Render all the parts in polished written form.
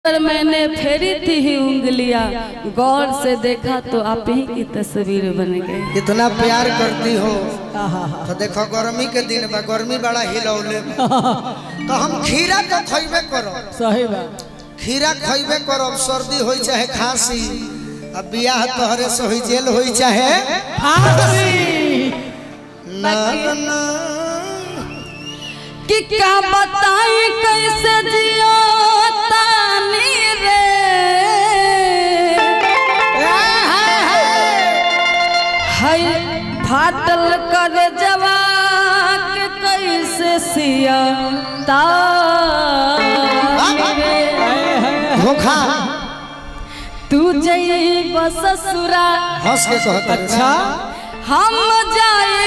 पर मैंने फेरी थी उंगलियां, गौर से देखा तो आप ही की तस्वीर बन गई। कितना प्यार करती हो। तो देखो गर्मी के दिन बा, गर्मी बड़ा हिलौले तो हम खीरा तो खइबे करो। सही बात, खीरा खइबे करो। सर्दी होई चाहे खांसी, अब बियाह तोहरे से होई, जेल होई चाहे फांसी। ना ना कि क्या बताई कैसे जियो तानी रे, हाय फाटल कर जवा के कैसे सिया तानी रे। धोखा तू जई बस ससुरा, हंस के कहता। अच्छा हम जाए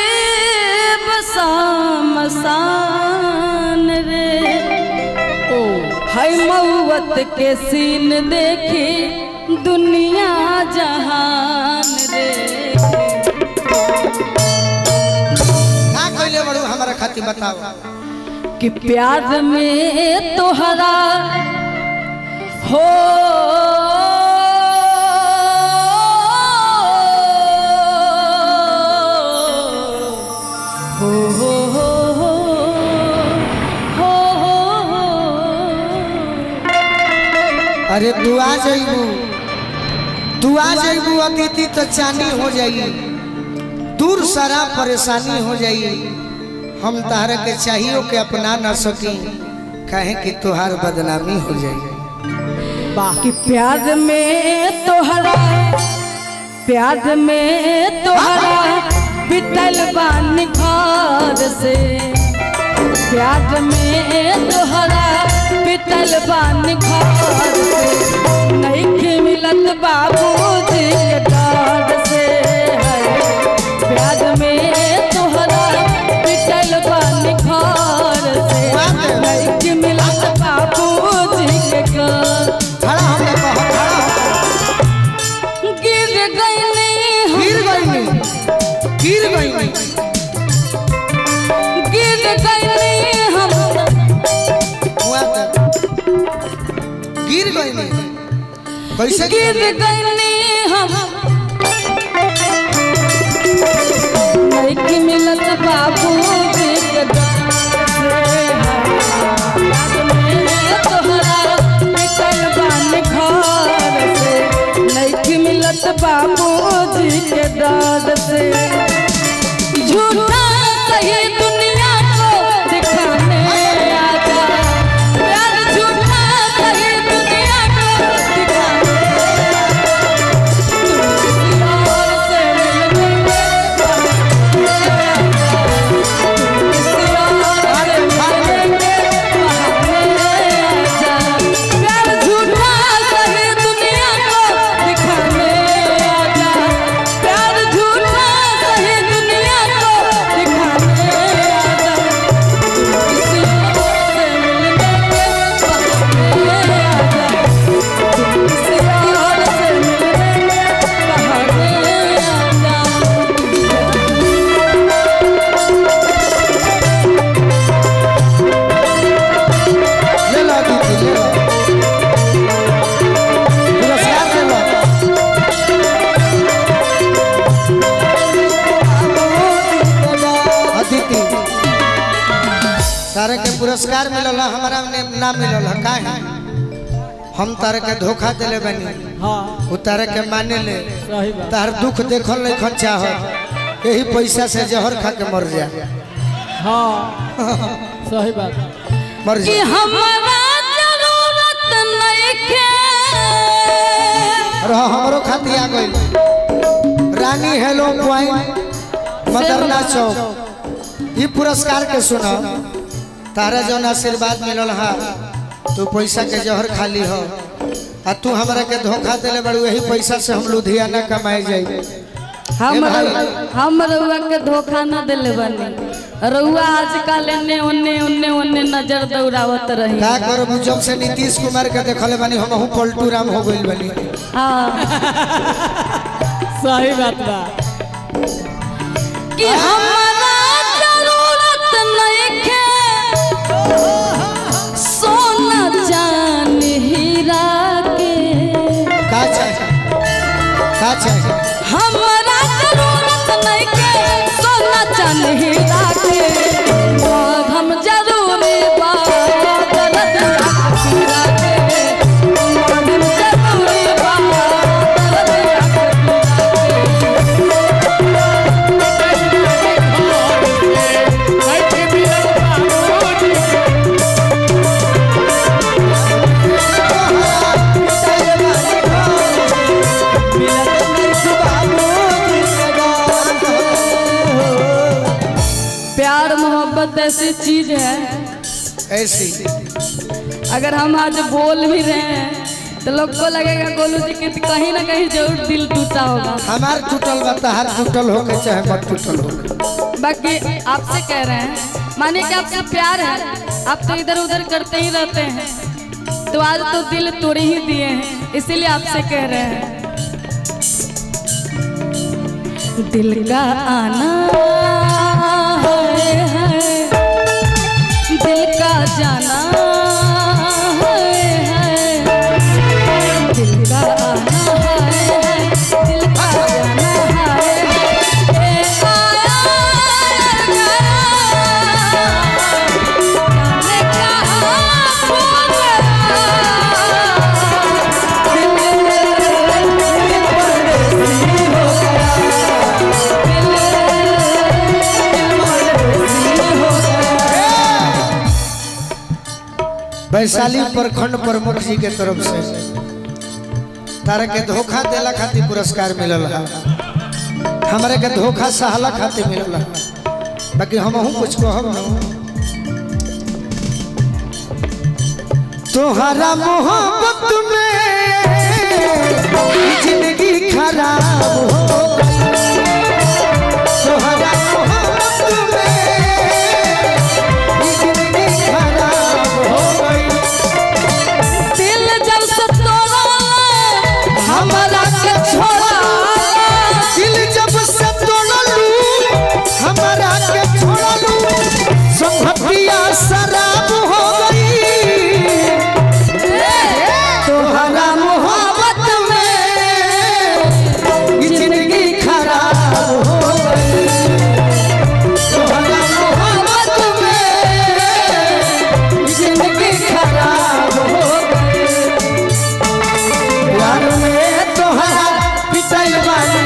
बसामसान रे। हाय मौत के सीन देखी दुनिया जहान रे। का कहले बड़ू हमारा खातिर बताओ। कि प्यार में तोहरा हो अरे तू आ जाइबू, तू आ जाइबू अतिथि तो चानी हो जाई, दूर सारा परेशानी हो जाई। हम तारा के चाहिए के अपना ना सकी, कहे कि तुहार बदनामी हो जाई। कि प्यार में तोहरा, प्यार में तोहरा बितल बानी घर से, प्यार में तोहरा बितल बानी घर से। नहीं मिलत बाबूजी के डर से, प्यार में तोहरा बितल बानी घर से। नहीं मिलत बाबूजी के घर। गिर गई गिर गई गिर गई गिर गई हम, गिर गई कैसे गिर गई हम। नहीं मिलत बाबूजी के डर से, तोहरा निकल बान घर से। नहीं मिलत बाबूजी के डर से। झूठा सही दुनिया को दिखाने आजा, प्यार झूठा सही दुनिया को दिखाने तारे के पुरस्कार मिलल, हमारा ना मिलल का है। हम तारे के धोखा दिले बनी। हाँ वो तारे के माने ले, तार दुख देखल नहीं खन चाह, यही पैसा से जहर खा के मर जा। हाँ सही बात, मर जा। हमारा जरूरत नहीं के रह हमरो खातिर आ गई रानी हेलो पॉइंट मदरना चौक। ये पुरस्कार के सुना, तारा जौन आशीर्वाद मिलल हा, तू पैसा के जहर खाली हो, आ तू हमरा के धोखा दिले बड़ू। यही पैसा से हम लुधियाना कमाए जाए। हम रउआ के धोखा न दिले बनी। रउआ आजकल एने ओने ओने ओने नजर दौड़ावत रही। का करब, जब से नीतीश कुमार के देखले बनी हमहू पलटू राम हो गइल बनी। हाँ सही बात बा। कि हमारा जरूरत नहीं के सोना चांदी हीरा का चाहिए हमरा जरूरत नहीं के सोना चांदी लागे हम जरूरी बा गलत हीरा के हम जरूरी बा प्यार मोहब्बत ऐसी चीज है ऐसी अगर हम आज बोल भी रहे हैं तो लोग को लगेगा गोलू जी के कहीं ना कहीं जरूर दिल टूटा होगा। हमार टूटल बा तहार टूटल हो के चाहे मत टूटल हो। बाकी आपसे कह रहे हैं माने कि आपसे प्यार है आप तो इधर उधर करते ही रहते हैं तो आज तो दिल तोड़ ही दिए हैं इसीलिए आपसे कह रहे हैं दिल का आना है दिल का जाना है दिल का आना है दिल का जाना है वैशाली प्रखंड प्रमुख जी के तरफ से तारा के धोखा देला खातिर पुरस्कार मिलल है हमारे के धोखा सहला खातिर मिलल है बाकी हमहू कुछ कहब ना तोहरा मोहब्बत में जिंदगी खराब हो तोहरा मोहब्बत में जिंदगी खराब हो दिल जब से तोड़ा हमारा के छोड़ा दिल जब से तोड़लू हमारा के छोड़लू संभतिया शराब हो गई तोहरा मोहब्बत में जिंदगी खराब हो गई तोहरा मोहब्बत में जिंदगी खराब हो गई प्यार में तोहरा पिटल वाली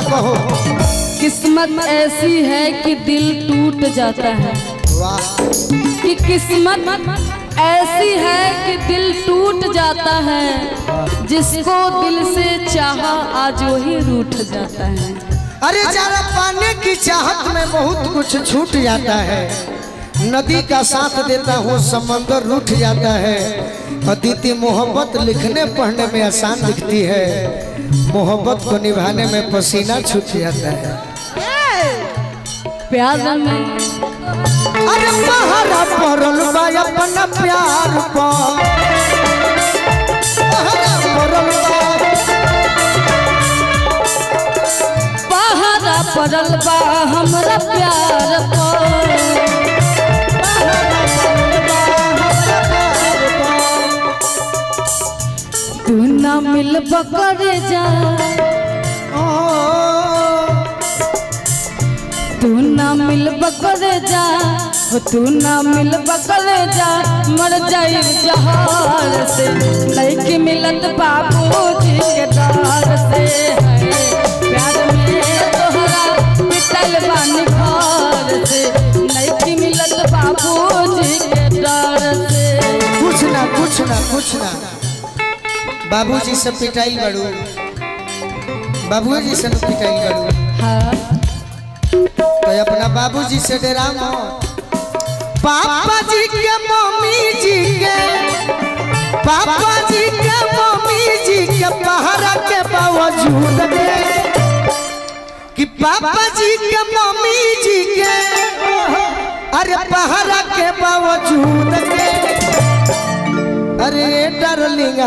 कहो किस्मत ऐसी है कि दिल टूट जाता है वाह कि किस्मत ऐसी है कि दिल टूट जाता है जिसको दिल से चाहा आज वही रूठ जाता है अरे जरा पाने की चाहत में बहुत कुछ छूट जाता है नदी का साथ देता हूँ समंदर रूठ जाता है अदिति मोहब्बत लिखने पढ़ने में आसान दिखती है मोहब्बत को निभाने में पसीना छूट जाता है प्यार में अरे पहरा पड़ल बा अपना प्यार पर पहरा पड़ल पहरा पड़ल बा हमरा प्यार पर तू ना मिल बकर जा तू ना मिल बकर जा तू ना मिल बकर जा मर जाई जहार से नहीं मिलत बाबूजी के डर से प्यार में तोहरा पिटल बानी घर से नहीं मिलत बाबूजी के डर से कुछ ना बाबूजी से पिटाई बड़ू बाबूजी से पिटाई बड़ू हाँ तो अपना बाबूजी से डरा मत पापा जी के मम्मी जी के पापा जी के मम्मी जी के पहरा के बावजूद के कि पापा जी के मम्मी जी के अरे पहरा के बावजूद के अरे डार्लिंग